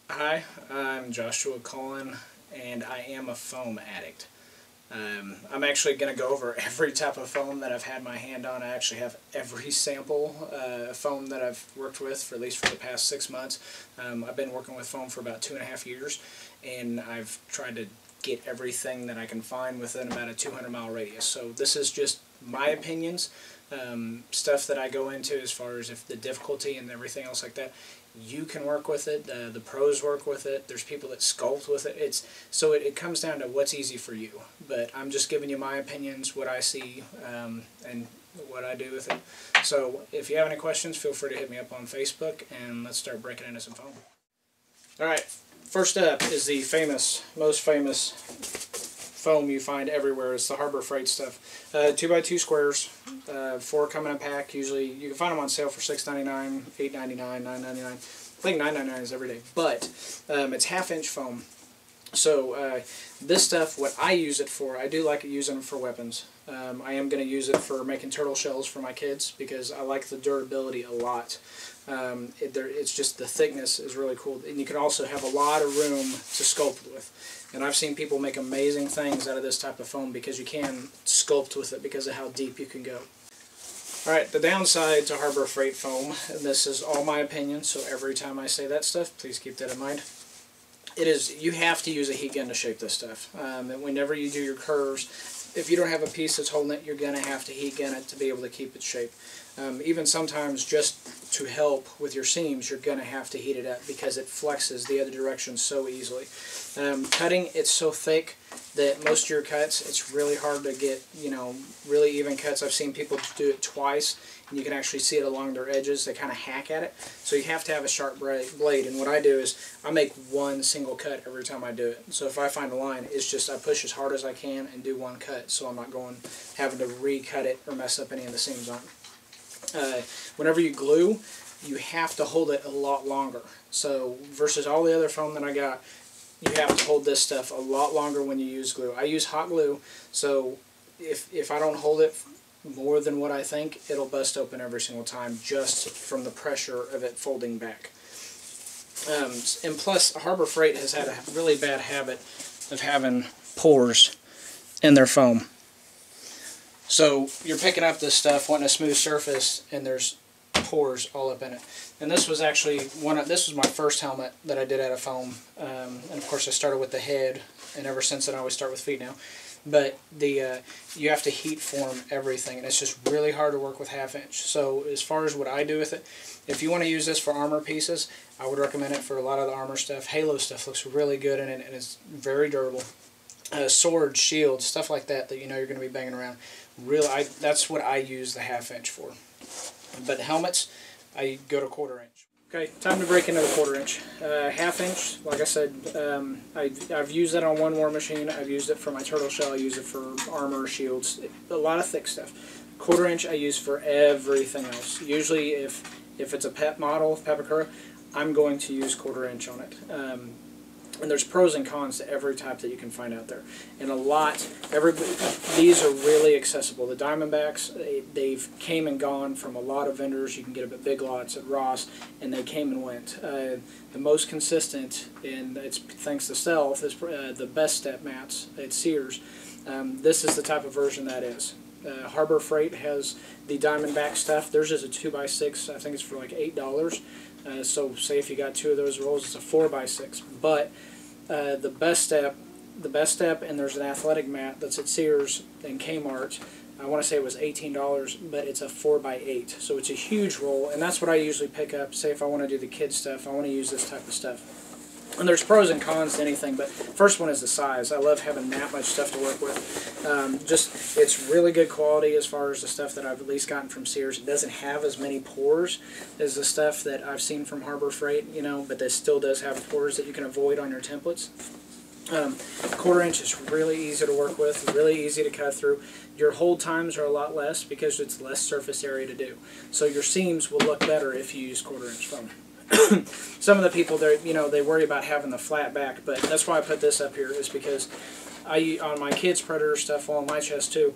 Hi, I'm Joshua Cullen, and I am a foam addict. I'm actually going to go over every type of foam that I've had my hand on. I actually have every sample foam that I've worked with, for at least for the past 6 months. I've been working with foam for about 2.5 years, and I've tried to get everything that I can find within about a 200-mile radius. So this is just my opinions, stuff that I go into as far as if the difficulty and everything else like that. You can work with it. The pros work with it. There's people that sculpt with it. It comes down to what's easy for you. But I'm just giving you my opinions, what I see, and what I do with it. So if you have any questions, feel free to hit me up on Facebook, and let's start breaking into some foam. All right. First up is the most famous foam you find everywhere. It's the Harbor Freight stuff. 2x2 squares, 4 come in a pack. Usually you can find them on sale for $6.99, $8.99, $9.99. I think $9.99 is every day, but it's half-inch foam. So this stuff, what I use it for, I do like using it for weapons. I am going to use it for making turtle shells for my kids because I like the durability a lot. It's just the thickness is really cool, and you can also have a lot of room to sculpt with. And I've seen people make amazing things out of this type of foam because you can sculpt with it because of how deep you can go. Alright, the downside to Harbor Freight foam, and this is all my opinion, so every time I say that stuff, please keep that in mind. You have to use a heat gun to shape this stuff. And whenever you do your curves, if you don't have a piece that's holding it, you're going to have to heat gun it to be able to keep its shape. Even sometimes just to help with your seams, you're going to have to heat it up because it flexes the other direction so easily. Cutting, it's so thick that most of your cuts, it's really hard to get, really even cuts. I've seen people do it twice, and you can actually see it along their edges. They kind of hack at it. So you have to have a sharp blade, and what I do is I make one single cut every time I do it. So if I find a line, it's just I push as hard as I can and do one cut, so I'm not having to recut it or mess up any of the seams on it. Whenever you glue, you have to hold it a lot longer. So versus all the other foam that I got, you have to hold this stuff a lot longer when you use glue. I use hot glue, so if I don't hold it more than what I think, it'll bust open every single time just from the pressure of it folding back. And plus, Harbor Freight has had a really bad habit of having pores in their foam. So you're picking up this stuff, wanting a smooth surface, and there's pores all up in it. And this was actually this was my first helmet that I did out of foam. And of course I started with the head, and ever since then I always start with feet now. But you have to heat form everything, and it's just really hard to work with half-inch. So as far as what I do with it, if you want to use this for armor pieces, I would recommend it for a lot of the armor stuff. Halo stuff looks really good in it, and it's very durable. Swords, shields, stuff like that you're going to be banging around. That's what I use the half-inch for. But helmets, I go to 1/4 inch. Okay, time to break into the 1/4 inch. Half-inch, like I said, I've used that on one war machine. I've used it for my turtle shell. I use it for armor, shields, a lot of thick stuff. 1/4 inch I use for everything else. Usually if it's a pet model, Papakura, I'm going to use 1/4 inch on it. And there's pros and cons to every type that you can find out there. And these are really accessible. The Diamondbacks, they've came and gone from a lot of vendors. You can get them at Big Lots, at Ross, and they came and went. The most consistent, and it's thanks to Stealth, is the Best Step mats at Sears. This is the type of version that is. Harbor Freight has the Diamondback stuff. Theirs is a 2x6. I think it's for like $8. So say if you got 2 of those rolls, it's a 4x6. But the Best Step, and there's an athletic mat that's at Sears and Kmart. I want to say it was $18, but it's a 4x8. So it's a huge roll, and that's what I usually pick up. Say if I want to do the kids stuff, I want to use this type of stuff. And there's pros and cons to anything, but first one is the size. I love having that much stuff to work with. It's really good quality as far as the stuff that I've at least gotten from Sears. It doesn't have as many pores as the stuff that I've seen from Harbor Freight, but it still does have pores that you can avoid on your templates. 1/4 inch is really easy to work with, really easy to cut through. Your hold times are a lot less because it's less surface area to do. So your seams will look better if you use 1/4 inch foam. Some of the people, they worry about having the flat back, but that's why I put this up here, is because on my kids' Predator stuff, on my chest too,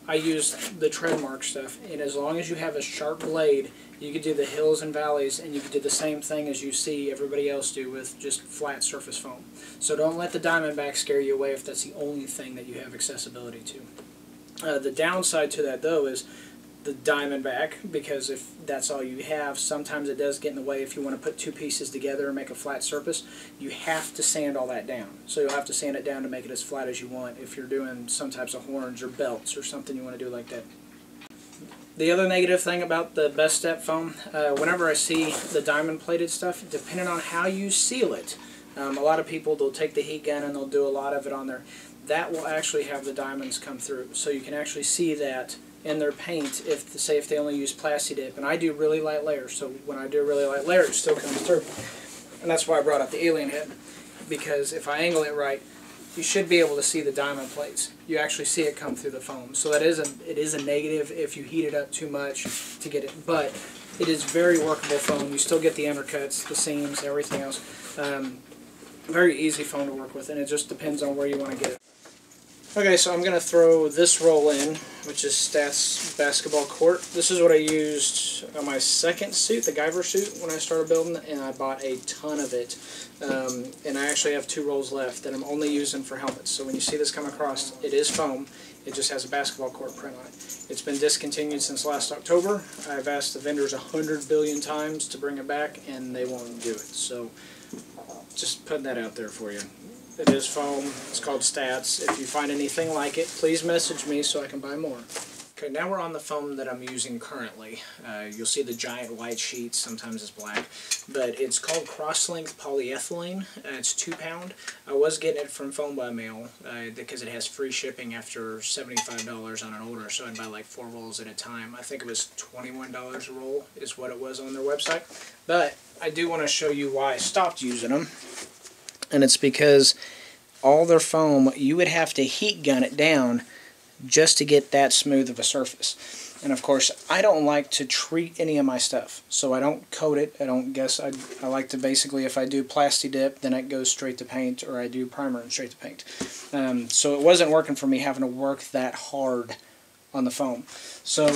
I use the tread mark stuff, and as long as you have a sharp blade You could do the hills and valleys, and you could do the same thing as you see everybody else do with just flat surface foam. So don't let the Diamondback scare you away if that's the only thing that you have accessibility to. The downside to that, though, is the Diamondback, because if that's all you have, sometimes it does get in the way. If you want to put two pieces together and make a flat surface, you have to sand all that down. So you'll have to sand it down to make it as flat as you want if you're doing some types of horns or belts or something you want to do like that. The other negative thing about the Best Step foam, whenever I see the diamond plated stuff, depending on how you seal it, a lot of people, they'll take the heat gun and they'll do a lot of it on there. That will actually have the diamonds come through. So you can actually see that in their paint, if they only use Plastidip. And I do really light layers, so when I do a really light layer, it still comes through. And that's why I brought up the alien head, because if I angle it right, you should be able to see the diamond plates. You actually see it come through the foam. So it is a negative if you heat it up too much to get it. But it is very workable foam. You still get the undercuts, the seams, everything else. Very easy foam to work with, and it just depends on where you want to get it. Okay, so I'm going to throw this roll in, which is Stats Basketball Court. This is what I used on my second suit, the Guyver suit, when I started building, and I bought a ton of it. And I actually have 2 rolls left that I'm only using for helmets. So when you see this come across, it is foam. It just has a basketball court print on it. It's been discontinued since last October. I've asked the vendors 100 billion times to bring it back, and they won't do it. So just putting that out there for you. It is foam. It's called Stats. If you find anything like it, please message me so I can buy more. Okay, now we're on the foam that I'm using currently. You'll see the giant white sheets, sometimes it's black, but it's called Cross-Linked Polyethylene. It's 2 pound. I was getting it from Foam by Mail because it has free shipping after $75 on an order, so I'd buy like 4 rolls at a time. I think it was $21 a roll is what it was on their website. But I do want to show you why I stopped using them. And it's because all their foam, you would have to heat gun it down just to get that smooth of a surface. And of course, I don't like to treat any of my stuff. So I don't coat it. I like to basically, if I do Plastidip, then it goes straight to paint, or I do primer and straight to paint. So it wasn't working for me having to work that hard on the foam. So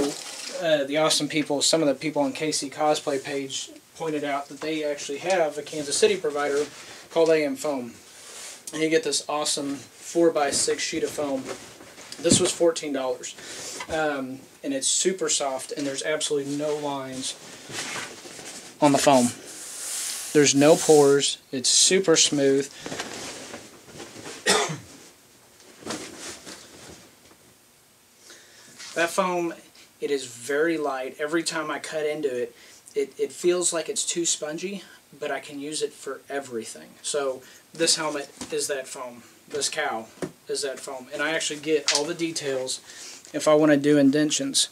the awesome people, some of the people on KC Cosplay page pointed out that they actually have a Kansas City provider called AM Foam. And you get this awesome 4x6 sheet of foam. This was $14. And it's super soft, and there's absolutely no lines on the foam. There's no pores. It's super smooth. That foam, it is very light. Every time I cut into it, it feels like it's too spongy, but I can use it for everything. So this helmet is that foam. This cowl is that foam. And I actually get all the details. If I want to do indentions,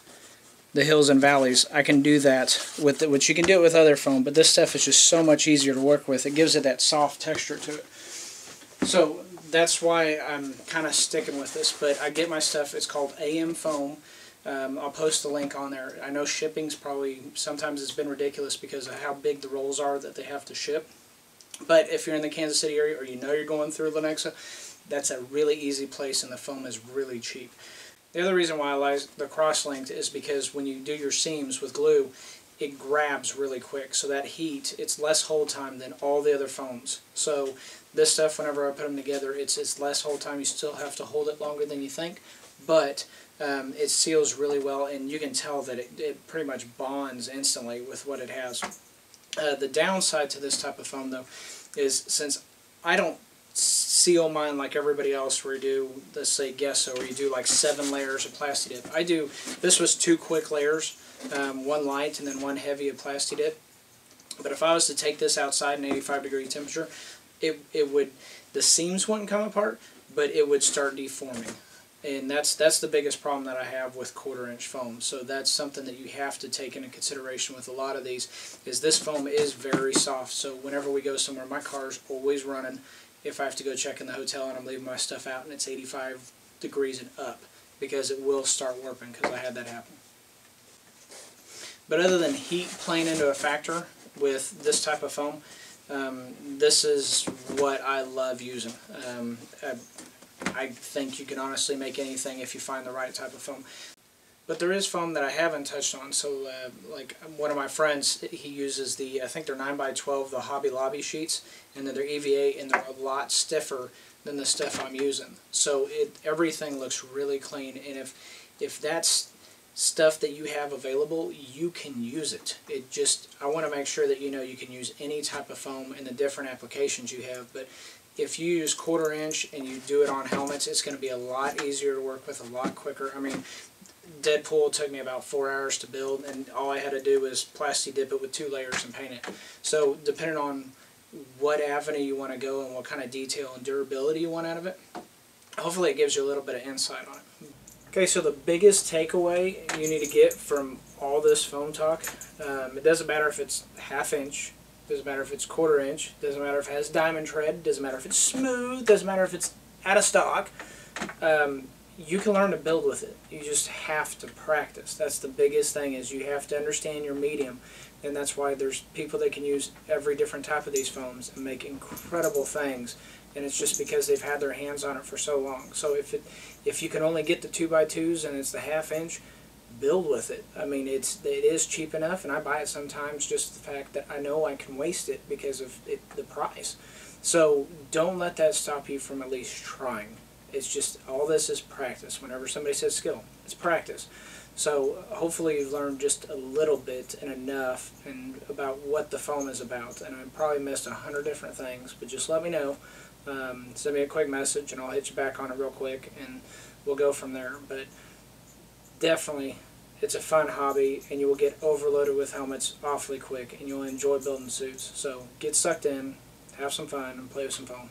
the hills and valleys, I can do that with it, which you can do it with other foam, but this stuff is just so much easier to work with. It gives it that soft texture to it. So that's why I'm kind of sticking with this, but I get my stuff. It's called AM Foam. I'll post the link on there. I know shipping's probably, sometimes it's been ridiculous because of how big the rolls are that they have to ship. But if you're in the Kansas City area, or you know you're going through Lenexa, that's a really easy place, and the foam is really cheap. The other reason why I like the cross-linked is because when you do your seams with glue, it grabs really quick. So that heat, it's less hold time than all the other foams. So this stuff, whenever I put them together, it's less hold time. You still have to hold it longer than you think, but it seals really well, and you can tell that it pretty much bonds instantly with what it has. The downside to this type of foam, though, is since I don't seal mine like everybody else where you do, let's say, gesso, or you do like 7 layers of Plastidip. This was 2 quick layers, 1 light and then 1 heavy of Plastidip. But if I was to take this outside in 85-degree temperature, the seams wouldn't come apart, but it would start deforming. And that's the biggest problem that I have with 1/4-inch foam. So that's something that you have to take into consideration with a lot of these, is this foam is very soft. So whenever we go somewhere, my car's always running. If I have to go check in the hotel and I'm leaving my stuff out and it's 85 degrees and up, because it will start warping, because I had that happen. But other than heat playing into a factor with this type of foam, this is what I love using. I think you can honestly make anything if you find the right type of foam. But there is foam that I haven't touched on. So like one of my friends, he uses I think they're 9x12, the Hobby Lobby sheets, and then they're EVA, and they're a lot stiffer than the stuff I'm using. So everything looks really clean, and if that's stuff that you have available, you can use it. I want to make sure that you can use any type of foam in the different applications you have. But if you use 1/4 inch and you do it on helmets, it's going to be a lot easier to work with, a lot quicker. I mean, Deadpool took me about 4 hours to build, and all I had to do was plasti dip it with 2 layers and paint it. So depending on what avenue you want to go and what kind of detail and durability you want out of it, hopefully it gives you a little bit of insight on it. Okay, so the biggest takeaway you need to get from all this foam talk, it doesn't matter if it's 1/2 inch, doesn't matter if it's 1/4 inch, doesn't matter if it has diamond tread, doesn't matter if it's smooth, doesn't matter if it's out of stock. You can learn to build with it. You just have to practice. That's the biggest thing, is you have to understand your medium, and that's why there's people that can use every different type of these foams and make incredible things, and it's just because they've had their hands on it for so long. So if you can only get the 2x2s and it's the 1/2 inch, build with it. I mean, it is cheap enough, and I buy it sometimes just the fact that I know I can waste it because of the price. So don't let that stop you from at least trying. It's just, all this is practice. Whenever somebody says skill, it's practice. So hopefully you've learned just a little bit and enough about what the foam is about. And I probably missed 100 different things, but just let me know. Send me a quick message and I'll hit you back on it real quick, and we'll go from there. But definitely, it's a fun hobby, and you will get overloaded with helmets awfully quick, and you'll enjoy building suits. So get sucked in, have some fun, and play with some foam.